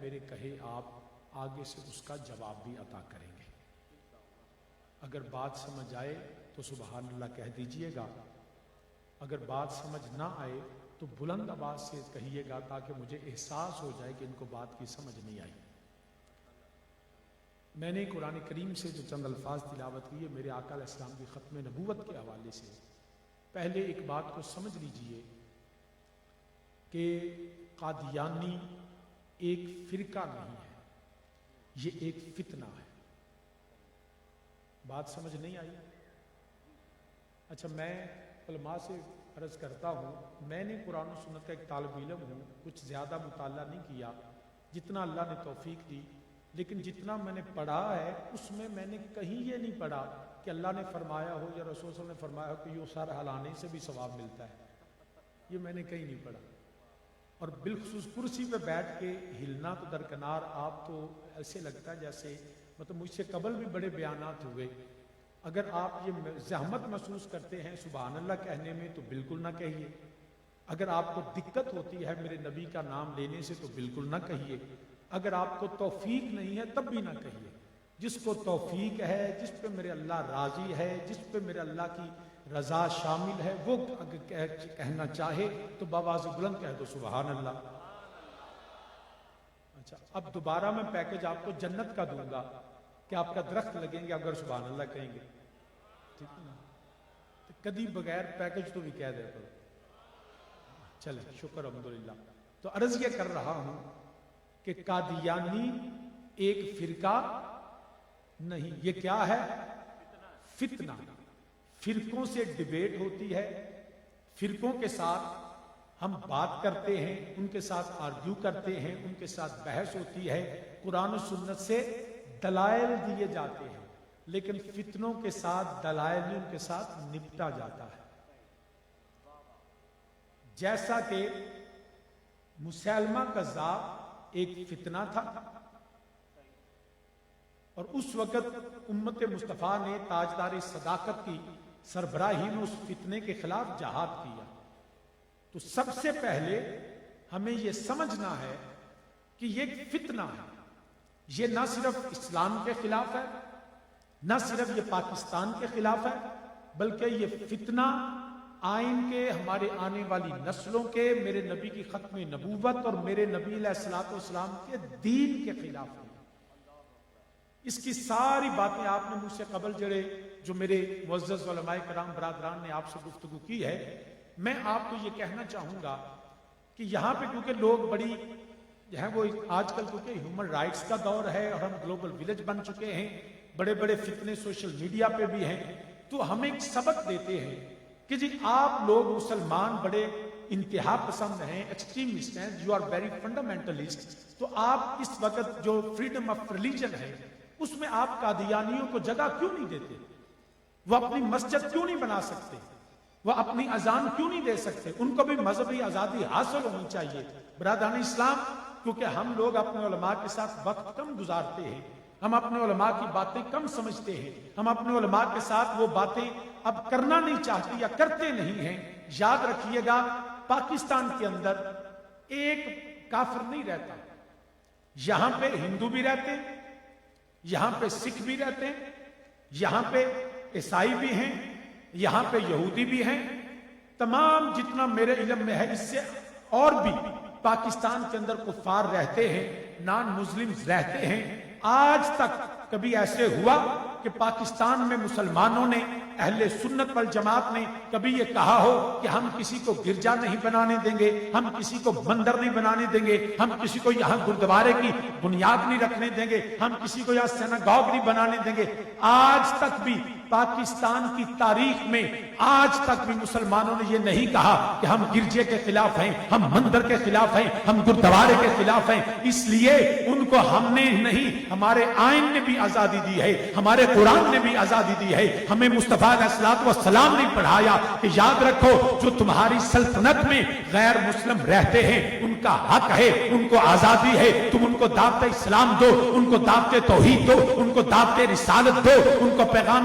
میرے کہے آپ آگے سے اس کا جواب بھی عطا کریں گے. اگر بات سمجھ آئے تو سبحان اللہ کہہ دیجئے گا، اگر بات سمجھ نہ آئے تو بلند آواز سے کہیے گا تاکہ مجھے احساس ہو جائے کہ ان کو بات کی سمجھ نہیں آئی. میں نے قرآن کریم سے جو چند الفاظ تلاوت کیے میرے آقا علیہ السلام کی ختم نبوت کے حوالے سے، پہلے ایک بات کو سمجھ لیجئے کہ قادیانی ایک فرقہ نہیں ہے، یہ ایک فتنہ ہے. بات سمجھ نہیں آئی؟ اچھا، میں علماء سے عرض کرتا ہوں، میں نے قرآن و سنت کا ایک طالب علم ہوں، کچھ زیادہ مطالعہ نہیں کیا جتنا اللہ نے توفیق دی، لیکن جتنا میں نے پڑھا ہے اس میں نے کہیں یہ نہیں پڑھا کہ اللہ نے فرمایا ہو یا رسول صلی اللہ علیہ وسلم نے فرمایا ہو کہ یہ سر ہلانے سے بھی ثواب ملتا ہے. یہ میں نے کہیں نہیں پڑھا. اور بالخصوص کرسی پہ بیٹھ کے ہلنا تو درکنار، آپ تو ایسے لگتا ہے جیسے مطلب مجھ سے قبل بھی بڑے بیانات ہوئے. اگر آپ یہ زحمت محسوس کرتے ہیں سبحان اللہ کہنے میں تو بالکل نہ کہیے. اگر آپ کو دقت ہوتی ہے میرے نبی کا نام لینے سے تو بالکل نہ کہیے. اگر آپ کو توفیق نہیں ہے تب بھی نہ کہیے. جس کو توفیق ہے، جس پہ میرے اللہ راضی ہے، جس پہ میرے اللہ کی رضا شامل ہے، وہ اگر کہنا چاہے تو بآواز بلند کہہ دو سبحان اللہ. اچھا، اب دوبارہ میں پیکج آپ کو جنت کا دوں گا کہ آپ کا درخت لگیں گے اگر سبحان اللہ کہیں گے. ٹھیک ہے نا؟ کدی بغیر پیکج تو بھی کہہ دے کرو. چلے شکر الحمدللہ. تو عرض یہ کر رہا ہوں کہ قادیانی ایک فرقہ نہیں، یہ کیا ہے؟ فتنہ. فرقوں سے ڈیبیٹ ہوتی ہے، فرقوں کے ساتھ ہم بات کرتے ہیں، ان کے ساتھ آرگیو کرتے ہیں، ان کے ساتھ بحث ہوتی ہے، قرآن و سنت سے دلائل دیے جاتے ہیں، لیکن فتنوں کے ساتھ دلائل ان کے ساتھ نپٹا جاتا ہے. جیسا کہ مسیلمہ کذاب ایک فتنہ تھا، اور اس وقت امت مصطفیٰ نے تاجدار صداقت کی سربراہی میں اس فتنے کے خلاف جہاد کیا. تو سب سے پہلے ہمیں یہ سمجھنا ہے کہ یہ ایک فتنہ ہے. یہ نہ صرف اسلام کے خلاف ہے، نہ صرف یہ پاکستان کے خلاف ہے، بلکہ یہ فتنہ آئین کے، ہمارے آنے والی نسلوں کے، میرے نبی کی ختم نبوت اور میرے نبی علیہ الصلوۃ والسلام کے دین کے خلاف ہے. اس کی ساری باتیں آپ نے مجھ سے قبل جو میرے معزز علماء کرام برادران نے آپ سے گفتگو کی ہے. میں آپ کو یہ کہنا چاہوں گا کہ یہاں پہ کیونکہ لوگ بڑی وہ آج کل کیونکہ ہیومن رائٹس کا دور ہے اور ہم گلوبل ولیج بن چکے ہیں، بڑے بڑے فتنے سوشل میڈیا پہ بھی ہیں، تو ہمیں ایک سبق دیتے ہیں کہ جی آپ لوگ مسلمان بڑے انتہا پسند ہیں، ایکسٹریمسٹ ہیں، یو آر ویری فنڈامنٹلسٹ. تو آپ اس وقت جو فریڈم آف ریلیجن ہے اس میں آپ قادیانیوں کو جگہ کیوں نہیں دیتے؟ وہ اپنی مسجد کیوں نہیں بنا سکتے؟ وہ اپنی اذان کیوں نہیں دے سکتے؟ ان کو بھی مذہبی آزادی حاصل ہونی چاہیے. برادران اسلام، کیونکہ ہم لوگ اپنے علماء کے ساتھ وقت کم گزارتے ہیں، ہم اپنے علماء کی باتیں کم سمجھتے ہیں، ہم اپنے علماء کے ساتھ وہ باتیں اب کرنا نہیں چاہتے یا کرتے نہیں ہیں. یاد رکھیے گا پاکستان کے اندر ایک کافر نہیں رہتا. یہاں پہ ہندو بھی رہتے ہیں، یہاں پہ سکھ بھی رہتے ہیں، یہاں پہ عیسائی بھی ہیں، یہاں پہ یہودی بھی ہیں. تمام جتنا میرے علم میں ہے اس سے اور بھی پاکستان کے اندر کفار رہتے ہیں، نان مسلم رہتے ہیں. آج تک کبھی ایسے ہوا کہ پاکستان میں مسلمانوں نے، اہل سنت والجماعت نے کبھی یہ کہا ہو کہ ہم کسی کو گرجا نہیں بنانے دیں گے، ہم کسی کو مندر نہیں بنانے دیں گے، ہم کسی کو یہاں گردوارے کی بنیاد نہیں رکھنے دیں گے، ہم کسی کو یہاں سیناگوگ نہیں بنانے دیں گے؟ آج تک بھی پاکستان کی تاریخ میں آج تک بھی مسلمانوں نے یہ نہیں کہا کہ ہم گرجے کے خلاف ہیں، ہم مندر کے خلاف ہیں، ہم گردوارے کے خلاف ہیں. اس لیے ان کو ہم نے نہیں، ہمارے آئین نے بھی آزادی دی ہے، ہمارے قرآن نے بھی آزادی دی ہے. ہمیں مصطفیٰ علیہ الصلوۃ والسلام نے پڑھایا کہ یاد رکھو جو تمہاری سلطنت میں غیر مسلم رہتے ہیں ان کا حق ہے، ان کو آزادی ہے. تم ان کو دعوت اسلام دو، ان کو دعوت توحید دو، ان کو دعوت رسالت دو، ان کو پیغام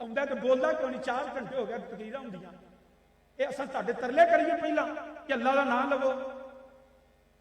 ਆਉਂਦਾ ਤੇ ਬੋਲਦਾ ਕਿਉਂ ਨਹੀਂ? 4 ਘੰਟੇ ਹੋ ਗਏ ਤਕਰੀਰਾਂ ਹੁੰਦੀਆਂ। ਇਹ ਅਸਾਂ ਤੁਹਾਡੇ ਤਰਲੇ ਕਰੀਏ ਪਹਿਲਾਂ ਕਿ ਅੱਲਾਹ ਦਾ ਨਾਮ ਲਵੋ?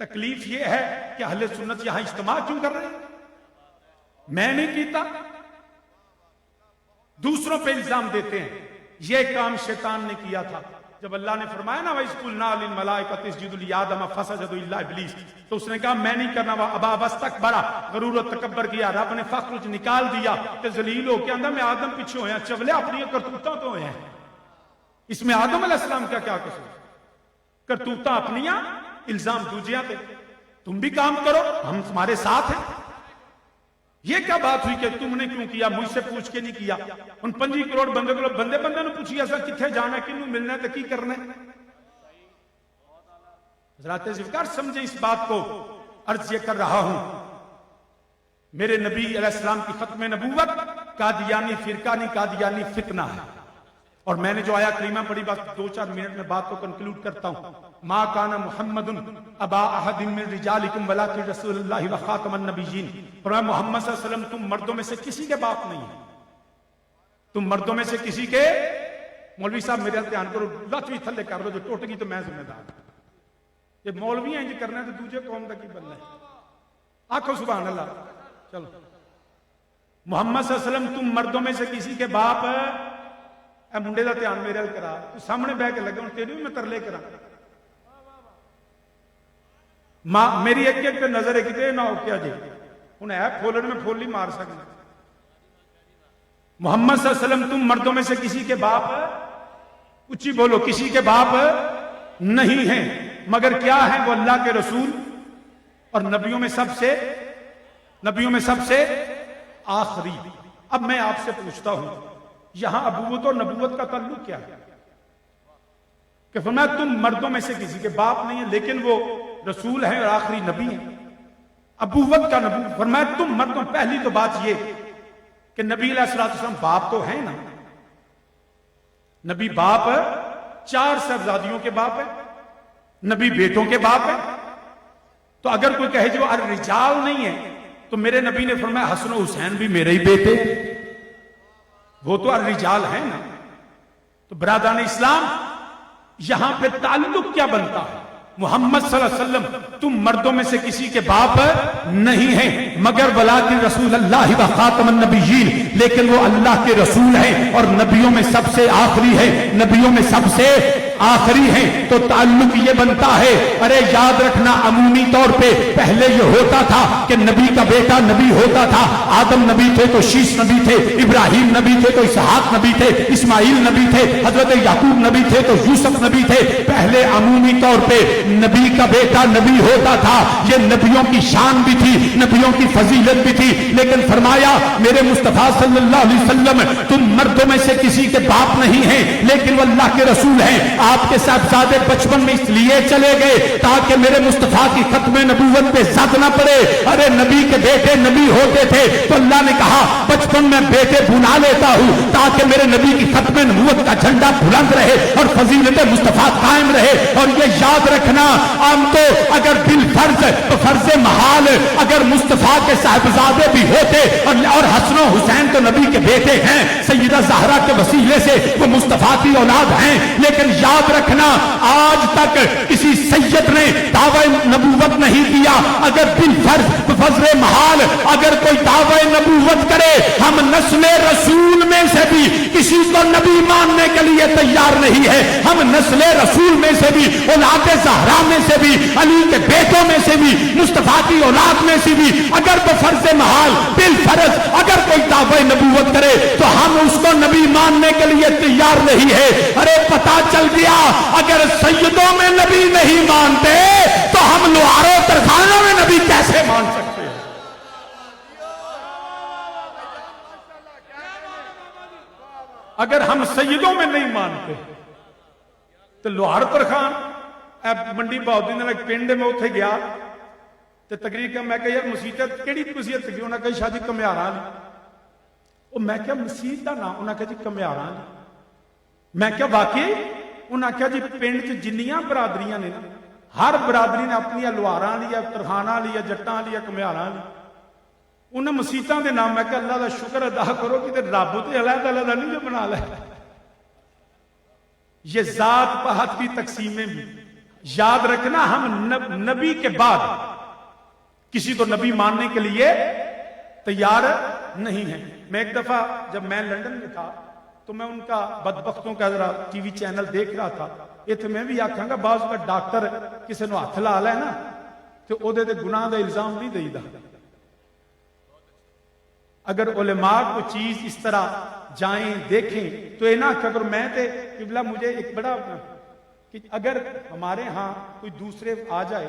تکلیف یہ ہے کہ اہل سنت یہاں اجتماع کیوں کر رہے ہیں؟ میں نہیں کیتا، دوسروں پہ الزام دیتے ہیں۔ یہ کام شیطان نے کیا تھا جب اللہ نے فرمایا نا وَإِذْ قُلْنَا لِلْمَلَائِكَةِ اسْجُدُوا لِآدَمَ فَسَجَدُوا إِلَّا إِبْلِيسَ، تو اس نے کہا میں نہیں کرنا، وہ ابا واستکبر، غرور و تکبر کیا، رب نے فخر نکال دیا کہ ذلیل ہو کے اندر میں آدم پیچھے ہویا، چولے اپنی کرتوتاں تو ہوئے ہیں، اس میں آدم علیہ السلام کا کیا قصور؟ کرتوتاں اپنیاں، الزام دوجیاں پہ، تم بھی کام کرو ہم تمہارے ساتھ ہیں۔ یہ کیا بات ہوئی کہ تم نے کیوں کیا، مجھ سے پوچھ کے نہیں کیا؟ ان 5 کروڑ بندے کو بندے بندے نے پوچھیا سا کتنے جانا ہے، کنوں ملنا ہے تو کی کرنا ہے؟ حضرات ذوالفقار سمجھے اس بات کو، عرض یہ کر رہا ہوں میرے نبی علیہ السلام کی ختم نبوت قادیانی فرقہ نہیں، قادیانی فتنہ ہے۔ اور میں نے جو آیا کریمہ پڑھی، بس 2-4 منٹ میں بات کو کنکلوڈ کرتا ہوں۔ ما کان محمد ابا احد من رجالکم ولکن رسول اللہ وخاتم النبیین، فرمایا محمد صلی اللہ علیہ وسلم تم مردوں میں سے کسی کے باپ نہیں ہیں، تم مردوں میں سے کسی کے، مولوی صاحب میرے دھیان کرو، لت بھی تھلے کر لو، جو ٹوٹ گئی تو میں ذمہ دار ہوں۔ یہ مولوی ہیں جی کرنا ہے تو دوسرے قوم کا کی بننا ہے؟ آنکھو سبحان اللہ۔ چلو محمد صلی اللہ علیہ وسلم تم مردوں میں سے کسی کے باپ، اے منڈے دا دھیان میرے کرا، تو سامنے بہ کے لگا ہوں تیری بھی میں ترلے کرا، میری ایک ایک پہ نظر ہے کتے نہ ہو کیا جی انہیں ہے پھولن میں پھول نہیں مار سکنا۔ محمد صلی اللہ علیہ وسلم تم مردوں میں سے کسی کے باپ، اچھی بولو، کسی کے باپ نہیں ہیں، مگر کیا ہیں وہ اللہ کے رسول اور نبیوں میں سب سے آخری۔ اب میں آپ سے پوچھتا ہوں یہاں ابوت اور نبوت کا تعلق کیا ہے؟ کہ فرمایا تم مردوں میں سے کسی کے باپ نہیں ہیں لیکن وہ رسول ہیں اور آخری نبی ہیں۔ ابوت کا نبوت، فرمایا تم مردوں، پہلی تو بات یہ کہ نبی علیہ السلام باپ تو ہیں نا، نبی باپ 4 صاحبزادیوں کے باپ ہیں، نبی بیٹوں کے باپ ہیں۔ تو اگر کوئی کہے جو الرجال نہیں ہے تو میرے نبی نے فرمایا حسن و حسین بھی میرے ہی بیٹے ہیں، وہ تو الرجال ہیں نا۔ تو برادران اسلام یہاں پہ تعلق کیا بنتا ہے؟ محمد صلی اللہ علیہ وسلم تم مردوں میں سے کسی کے باپ نہیں ہیں مگر ولیکن رسول اللہ و خاتم النبیین، لیکن وہ اللہ کے رسول ہیں اور نبیوں میں سب سے آخری ہے، نبیوں میں سب سے آخری ہیں۔ تو تعلق یہ بنتا ہے، ارے یاد رکھنا عمومی طور پہ پہلے یہ ہوتا تھا کہ نبی کا بیٹا نبی ہوتا تھا، آدم نبی تھے تو شیش نبی تھے، ابراہیم نبی تھے تو اسحاق نبی تھے، اسماعیل نبی تھے، حضرت یعقوب نبی تھے تو یوسف نبی تھے۔ پہلے عمومی طور پہ نبی کا بیٹا نبی ہوتا تھا، یہ نبیوں کی شان بھی تھی، نبیوں کی فضیلت بھی تھی، لیکن فرمایا میرے مصطفیٰ صلی اللہ علیہ وسلم تم مردوں میں سے کسی کے باپ نہیں ہیں لیکن وہ اللہ کے رسول ہیں۔ آپ کے صاحبزادے بچپن میں اس لیے چلے گئے تاکہ میرے مصطفیٰ کی ختم نبوت پہ زد نہ پڑے۔ ارے نبی کے بیٹے نبی ہوتے تھے تو اللہ نے کہا بچپن میں بیٹے بلا لیتا ہوں تاکہ میرے نبی کی ختم نبوت کا جھنڈا بلند رہے اور فضیلت مصطفیٰ قائم رہے۔ اور یہ یاد رکھنا، عام تو اگر بالفرض تو فرض محال اگر مصطفیٰ کے صاحبزادے بھی ہوتے اور حسن و حسین تو نبی کے بیٹے ہیں، سیدہ زہرا کے وسیلے سے وہ مصطفیٰ کی اولاد ہیں، لیکن یاد رکھنا آج تک کسی سید نے دعوی نبوت نہیں کیا۔ اگر بالفرض تو فرض محال اگر کوئی دعوی نبوت کرے، ہم نسل رسول میں سے بھی کسی کو نبی ماننے کے لیے تیار نہیں ہے۔ ہم نسل رسول میں سے بھی، اولاد زہرا میں سے بھی، علی کے بیٹوں میں سے بھی، مصطفیٰ کی اولاد میں سے بھی اگر بفرض محال بالفرض اگر کوئی دعوی نبوت کرے تو ہم اس کو نبی ماننے کے لیے تیار نہیں ہے۔ ارے پتا چل گیا اگر سیدوں میں نبی نہیں مانتے تو ہم لوہاروں ترخانوں میں نبی کیسے مان سکتے ہیں؟ اگر ہم سیدوں میں نہیں مانتے تو لوہار ترخان منڈی بہودی نے ایک پنڈ میں اتنے گیا تو تقریر میں کہا یار مسیحت کیڑی مسیحت تھی؟ انہوں نے کہا شاہ جی کمیاراں دی۔ میں کہا مسیحت کا نام؟ انہوں نے کہا جی کمیاراں دی۔ میں کہا واقعی؟ انہوں نے کہا جی پنڈ چ جنیاں برادریاں نے نا، ہر برادری نے اپنی لوہاراں لیا، ترخاناں لیا، جٹاں لیا، کمیاراں لیا۔ انہیں مسیحتاں دے نام، میں کہا اللہ دا شکر ادا کرو کہ رب تے علیحدہ علیحدہ نہیں جو بنا لے۔ یہ ذات پہت کی تقسیمیں بھی یاد رکھنا ہم نبی کے بعد کسی کو نبی ماننے کے لیے تیار نہیں ہیں. میں ایک دفعہ جب میں لندن میں تھا تو میں ان کا بدبختوں کا ذرا ٹی وی چینل دیکھ رہا تھا. یہ تو میں بھی آکھاں گا بعض کا ڈاکٹر کسی نے ہاتھ لا لے نا تو او دے گناہ دا الزام نہیں دئی دا. اگر علماء کو چیز اس طرح جائیں دیکھیں تو یہ نہ کہ اگر میں تے قبلہ مجھے ایک بڑا کہ اگر ہمارے ہاں کوئی دوسرے آ جائے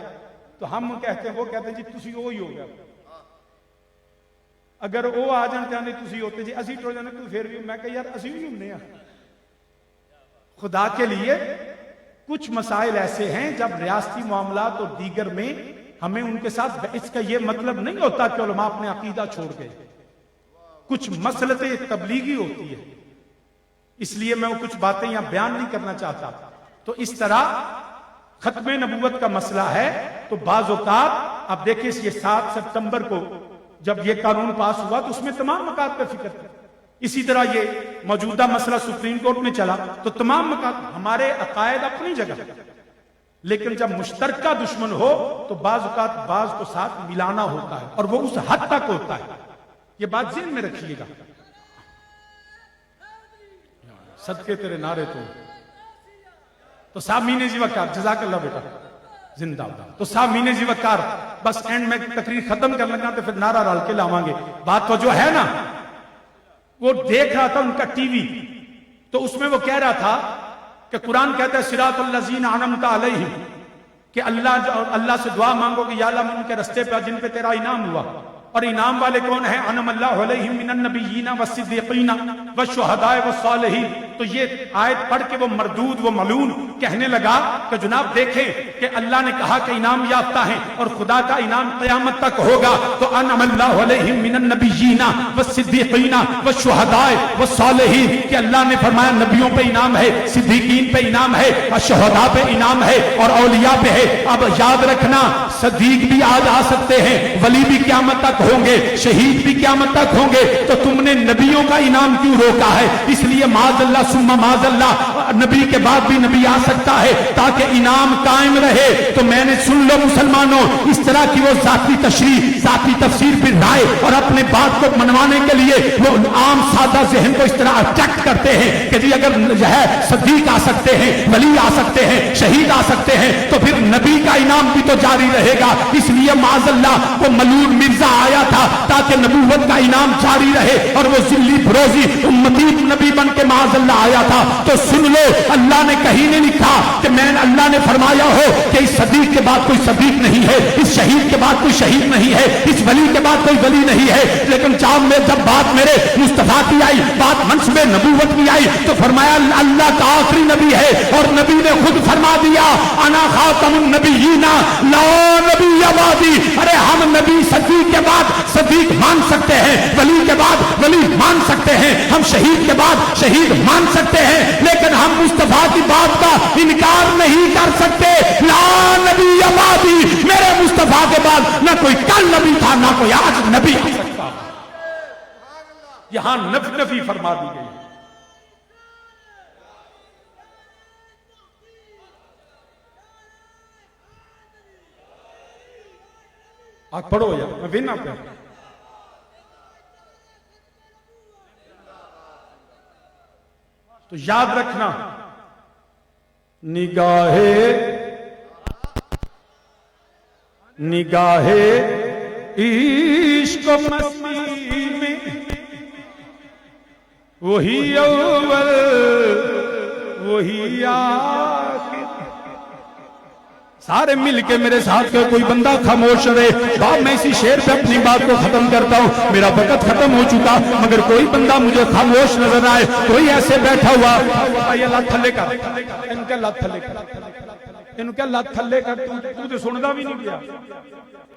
تو ہم کہتے ہیں وہ کہتے ہیں جی تسی وہی ہو گیا. اگر وہ آ جان چاہتے تسی ہوتے جی اسی ٹر جانے تو پھر بھی میں کہ یار اسی بھی ہونے ہیں. خدا کے لیے کچھ مسائل ایسے ہیں جب ریاستی معاملات اور دیگر میں ہمیں ان کے ساتھ اس کا یہ مطلب نہیں ہوتا کہ علماء اپنے عقیدہ چھوڑ گئے. کچھ مسئلتیں تبلیغی ہوتی ہے اس لیے میں وہ کچھ باتیں یہاں بیان نہیں کرنا چاہتا. تو اس طرح ختم نبوت کا مسئلہ ہے تو بعض اوقات اب دیکھیں یہ 7 ستمبر کو جب یہ قانون پاس ہوا تو اس میں تمام مقاصد کا فکر تھا. اسی طرح یہ موجودہ مسئلہ سپریم کورٹ میں چلا تو تمام مقاصد ہمارے عقائد اپنی جگہ لیکن جب مشترکہ دشمن ہو تو بعض اوقات بعض کو ساتھ ملانا ہوتا ہے اور وہ اس حد تک ہوتا ہے. یہ بات ذہن میں رکھیے گا. صدقے تیرے نعرے تو سامعین زی وقار جزاک اللہ بیٹا زندہ باد. تو سامعین زی وقار بس اینڈ میں تقریر ختم کر لگا تو پھر نعرہ ڈال کے لاواں گے. بات تو جو ہے نا وہ دیکھ رہا تھا ان کا ٹی وی تو اس میں وہ کہہ رہا تھا کہ قرآن کہتا ہے صراط الذین انعمت علیہم کہ اللہ سے دعا مانگو کہ یا اللہ ان کے رستے پہ جن پہ تیرا انعام ہوا. اور انعام والے کون ہیں؟ انعم اللہ علیہم من النبیین والصدیقین والشہداء والصالحین. تو یہ آیت پڑھ کے وہ مردود وہ ملعون کہنے لگا کہ جناب دیکھیں کہ اللہ نے کہا کہ انعام یافتہ ہیں اور خدا کا انعام قیامت تک ہوگا. تو انعم اللہ علیہم من النبیین والصدیقین والشہداء والصالحین کہ اللہ نے فرمایا نبیوں پہ انعام ہے, صدیقین پہ انعام ہے, شہداء پہ انعام ہے اور اولیاء پہ ہے. اب یاد رکھنا صدیق بھی آج آ سکتے ہیں, ولی بھی قیامت تک ہوں گے, شہید بھی قیامت تک ہوں گے. تو تم نے نبیوں کا انعام کیوں روکا ہے؟ اس لیے معاذ اللہ ثم معاذ اللہ نبی کے بعد بھی نبی آ سکتا ہے تاکہ انعام قائم رہے. تو میں نے سن لو مسلمانوں, اس طرح کی وہ ذاتی تشریح ذاتی تفسیر پہ رائے اور اپنے بات کو منوانے کے لیے وہ عام سادہ ذہن کو اس طرح اٹیک کرتے ہیں کہ جی اگر جو ہے صدیق آ سکتے ہیں, ولی آ سکتے ہیں, شہید آ سکتے ہیں تو پھر نبی کا انعام بھی تو جاری رہے گا. اس لیے معاذ اللہ وہ ملعون مرزا آیا تھا تاکہ نبوت کا انعام جاری رہے اور وہ ذلی بروزی امتی نبی بن کے معاذ اللہ آیا تھا. تو سن لو اللہ نے کہیں نہیں لکھا کہ اللہ نے فرمایا ہو کہ اس صدیق کے بعد کوئی صدیق نہیں ہے, اس شہید کے بعد کوئی شہید نہیں ہے, اس ولی کے بعد کوئی ولی نہیں ہے. لیکن جب بات میرے مصطفیٰ کی آئی, بات منصب نبوت کی آئی تو فرمایا اللہ کا آخری نبی ہے اور نبی نے خود فرما دیا انا خاتم النبیین لا نبی بعدی. ارے ہم نبی صدیق کے بعد صدیق مان سکتے ہیں, ولی کے بعد ولی مان سکتے ہیں, ہم شہید کے بعد شہید مان سکتے ہیں, لیکن ہم مصطفیٰ کی بات کا انکار نہیں کر سکتے. لا نبی بعدی, میرے مصطفیٰ کے بعد نہ کوئی کل نبی تھا نہ کوئی آج نبی آ سکتا. یہاں نفی فرما دی گئی. آپ پڑھو یا میں وینا پہ. تو یاد رکھنا نگاہ عشق و مستی میں وہی اول وہی آخر. سارے مل کے میرے ساتھ کہ کوئی بندہ خاموش رہے. باپ میں اسی شعر پہ اپنی بات کو ختم کرتا ہوں, میرا وقت ختم ہو چکا, مگر کوئی بندہ مجھے خاموش نظر آئے, کوئی ایسے بیٹھا ہوا اللہ تھلے کر ان کا لات تھلے کر ان کا لات تھلے کر تو تے سندا بھی نہیں گیا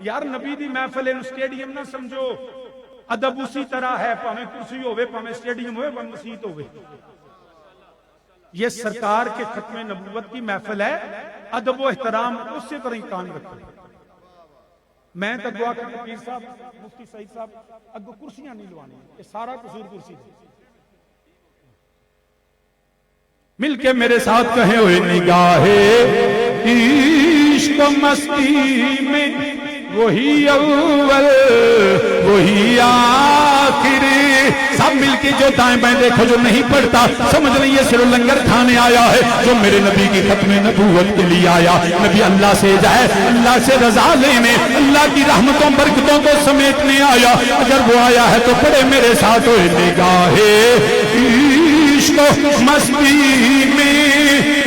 یار. نبی دی محفل ان سٹیڈیم نہ سمجھو, ادب اسی طرح ہے, پاویں کرسی ہوے پاویں سٹیڈیم ہوے پاویں مسجد ہوے. یہ سرکار کے ختم نبوت کی محفل ہے, ادب و احترام اسی طرح کام رکھیں. میں تو دعا کرتا پیر صاحب مفتی سعید صاحب اگو کرسیاں نہیں لوانی, یہ سارا قصور کرسی دے. مل کے میرے ساتھ کہیں ہوئے نگاہ عشق و مستی میں وہی اول وہی آخر. سب مل کے جو دائیں بائیں دیکھو جو نہیں پڑھتا سمجھ رہی ہے صرف لنگر کھانے آیا ہے. جو میرے نبی کی ختم نبوت کے لیے آیا, نبی اللہ سے جائے, اللہ سے رضا لینے, اللہ کی رحمتوں برکتوں کو سمیٹنے آیا. اگر وہ آیا ہے تو پڑھے میرے ساتھ ہوئے نگاہ عشق و مستی میں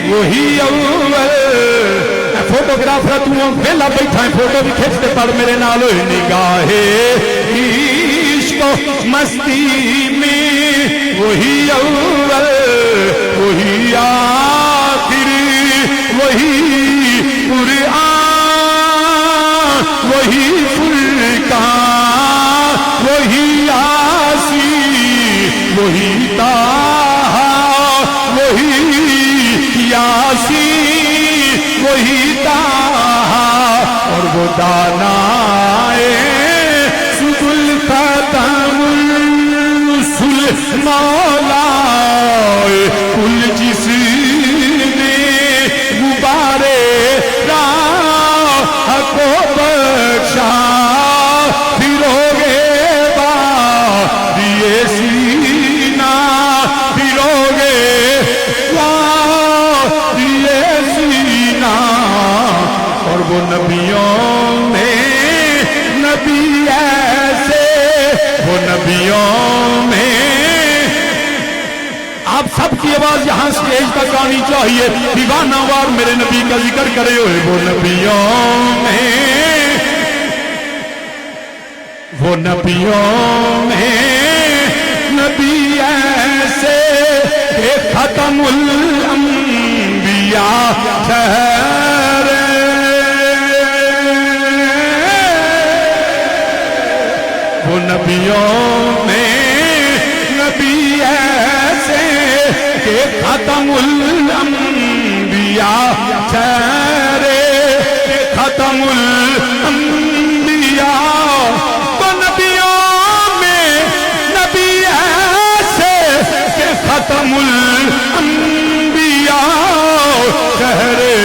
وہی اول. فوٹوگرافر تو ویلا بیٹھا ہے, فوٹو بھی کھینچتے پڑھ میرے نال ہوئے نگاہ عشق و مستی میں وہی اول وہی آخر وہی قرآن وہی فرقان وہی یاسین وہی طٰہٰ وہی یاسین وہی طٰہٰ اور وہ دانائے سبل ختم الرسل مولا کل جس نے غبارے راہ کو بخشا پھروگے بادیے سینہ پھروگے بادیے سینہ. اور وہ نبیوں میں نبی ایسے وہ نبیوں میں آپ سب کی آواز یہاں سٹیج تک آنی چاہیے. دیوانہ وار میرے نبی کا ذکر کرے ہوئے وہ نبیوں میں نبی ایسے کہ ختم الانبیاء ٹھہرے. وہ نبیوں میں نبی ایسے کہ ختم الانبیاء ٹھہرے کہ ختم الانبیاء. تو نبیوں میں نبی ایسے کہ ختم الانبیاء ٹھہرے.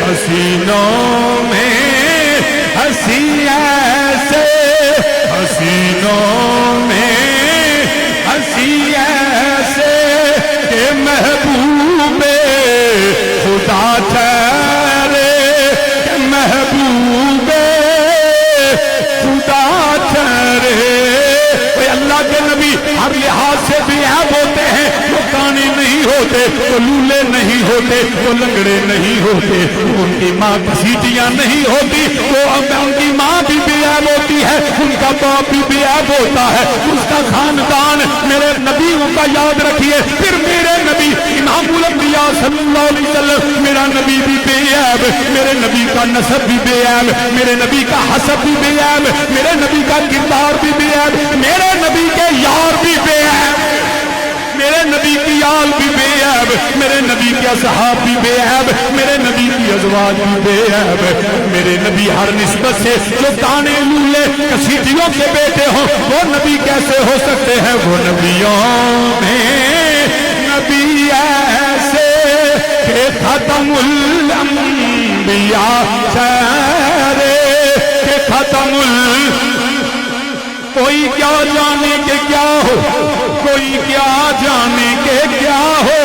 حسینوں میں حسین ایسے حسینوں میں ہنسی ایسے کہ محبوب خدا ٹھہرے کہ محبوب خدا ٹھہرے. اللہ کے نبی ہر لحاظ سے بھی عیب ہوتے ہیں. وہ کانے نہیں ہوتے, وہ لولے نہیں ہوتے, وہ لنگڑے نہیں ہوتے, ان کی ماں گھسیٹیاں نہیں ہوتی, وہ ان کی ماں بھی بے عیب ہوتی ہے, ان کا باپ بھی بے عیب ہوتا ہے, اس کا خاندان. میرے نبیوں کا یاد رکھیے. پھر میرے نبی امام الانبیاء صلی اللہ علیہ وسلم میرا نبی بھی بے عیب, میرے نبی کا نسب بھی بے عیب, میرے نبی کا حسب بھی بے عیب, میرے نبی کا کردار بھی بے عیب, میرے نبی کے یار بھی بے عیب, میرے نبی کی آل بھی بے عیب, میرے نبی کے اصحاب بھی بے عیب, میرے نبی کی ازواج بھی بے عیب. میرے نبی ہر نسبت سے جو کانے لولے کسیٹیوں کے بیٹے ہوں وہ نبی کیسے ہو سکتے ہیں. وہ نبیوں میں نبی ایسے کہ ختم الانبیاء ٹھہرے کہ ختم کوئی کیا جانے کے کیا ہو, کوئی کیا جانے کے کیا ہو,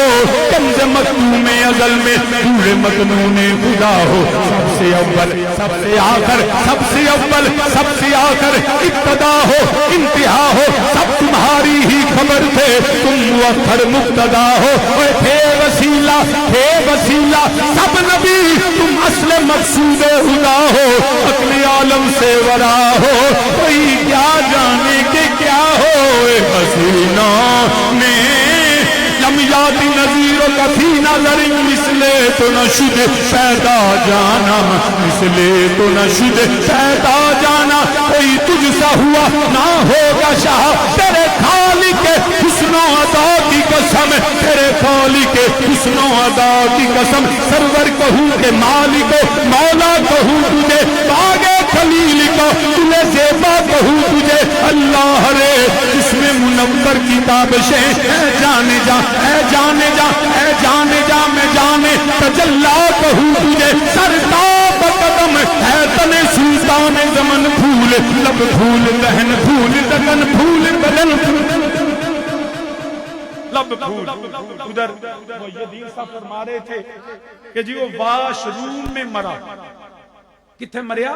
کنز مکتوم ازل میں دور مکنون خدا ہو. سب سے اول سب سے آخر سب سے اول سب سے آخر ابتدا ہو انتہا ہو, سب تمہاری ہی خبر تھے, تم مؤخر مبتدا ہو. تھے وسیلہ سب نبی, تم اصل مقصود خدا ہو, اپنے عالم سے ورا ہو, کوئی کیا جانے کے کیا ہو. حسینوں میں لم یاد نظیر و کفی نظر مثلے تو نہ شد پیدا جانا, مثلے تو نہ شد پیدا جانا. کوئی تجھ سا ہوا نہ ہوگا شاہ, تیرے خالق حسن و عطا کی قسم, تیرے خالق حسن و عطا کی قسم. سرور کہوں کہ مالک مولا کہوں تجھے, باغ خلیل کو تجھے زیبا کہوں تجھے. اللہ رے جس میں منور کتاب سے جانے جا اے جانے جا اے جانے جا میں جانے تجلا کہوں تجھے. لب پھول دہن پھول دکن پھول بدن لب پھول ادھر محی صاحب فرما رہے تھے کہ جی وہ واش روم میں مرا. کتنے مریا؟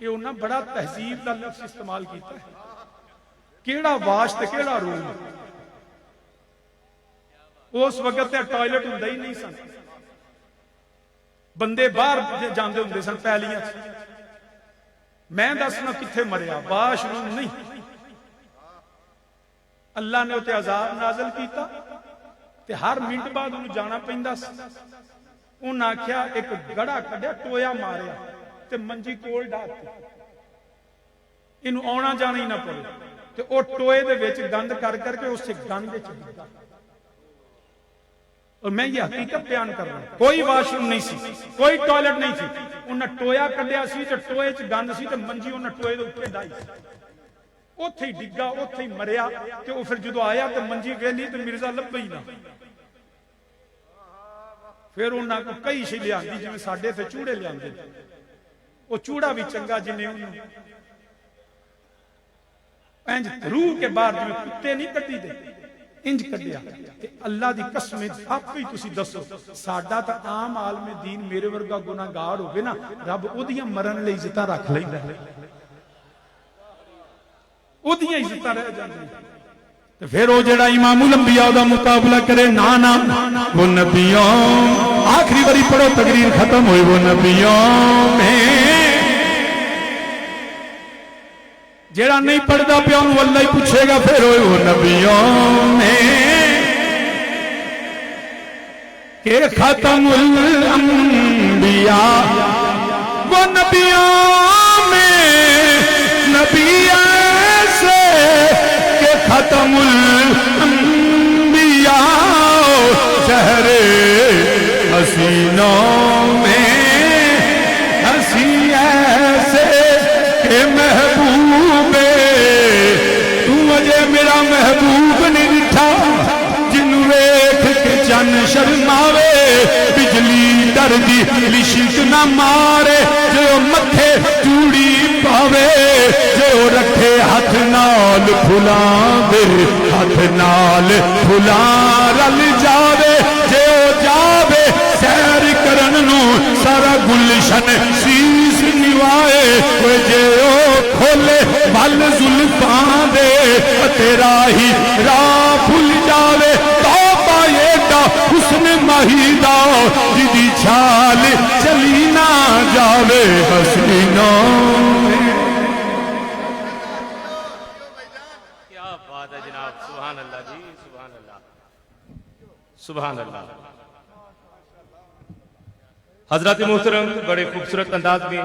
یہ انہاں بڑا تہذیب کا لفظ استعمال کیتا ہے. کیڑا واش تے کیڑا روم؟ اس وقت تے ٹوائلٹ ہوندا ہی نہیں سن. بندے باہر جاندے ہوندے سن پہلیاں. میں دسنا کتنے مریا؟ واش روم نہیں. اللہ نے اتنے عذاب نازل کیتا تے ہر منٹ بعد انہوں جانا پیندا سی. انہاں آکھیا ایک گڑا کڈیا ٹویا ماریا تے منجی کول ڈالتی انہوں آنا جانا ہی نہ پڑے تے او ٹوئے دے وچ گند کر کر کے اسے گند وچ ڈگا. اور میں یہ حقیقت بیان کر رہا ہوں. کوئی واش روم نہیں سی, کوئی ٹوائلٹ نہیں تھی. انہاں ٹویا کڈیا سی تے ٹوئے چ گند سی تے منجی انہاں ٹوئے دے اوپر ڈائی. اوتھے ہی ڈگا, اوتھے ہی مریا تے او پھر جدوں آیا تے منجی ویلی تے مرزا لبھے ہی نہ. پھر انہاں کو کئی شے لیاندی جویں ساڈے تے چوڑے لیاندے. او چوڑا بھی چنگا جنے انہوں انج روح کے باہر جویں کتے نہیں کڈی دے انج کڈیا. تے اللہ دی قسم آپ ہی تسی دسو ساڈا تا عام عالم دین میرے ورگا گناہگار ہوے نا رب اودیاں مرن لئی عزتاں رکھ لیندا ہے. اودیاں عزتاں رہ جاندیاں. تے پھر او جڑا امام الانبیاء دا مقابلہ کرے نا وہ نبیوں آخری باری پڑھو تقریر ختم ہوئی. وہ نبیوں میں جیڑا نہیں پڑھدا پیا انہوں اللہ ہی پوچھے گا. پھر ہوئے وہ نبیوں میں کہ ختم الانبیاء. وہ نبیوں میں نبی ایسے کہ ختم الانبیاء. شہر حسینوں میں ہنسی ایسے کہ محبوب تو مجھے میرا محبوب نہیں دٹھا جن ویکھ کے چن شرماوے بجلی ڈردی لشک نہ مارے جو متھے چوڑی پاوے جو رکھے ہاتھ نال پھلاں دے ہاتھ نال پھلاں رل جاوے جو جاوے سیر کرن نو سارا گلشن سیس نوائے کوئی جو کھولے بل زلفاں دے تیرا ہی راہ بھول جاوے. توبہ یہ دا حسن مہیدہ جدی چھال چلی نہ جاوے حسینوں میں. کیا بات ہے جناب. سبحان اللہ جی, سبحان اللہ, سبحان اللہ. حضرات محترم بڑے خوبصورت انداز میں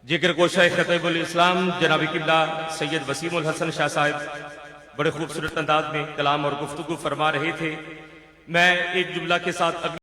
ذکر گوشہ خطیب الاسلام جناب قبلہ سید وسیم الحسن شاہ صاحب بڑے خوبصورت انداز میں کلام اور گفتگو فرما رہے تھے. میں ایک جملہ کے ساتھ اگلی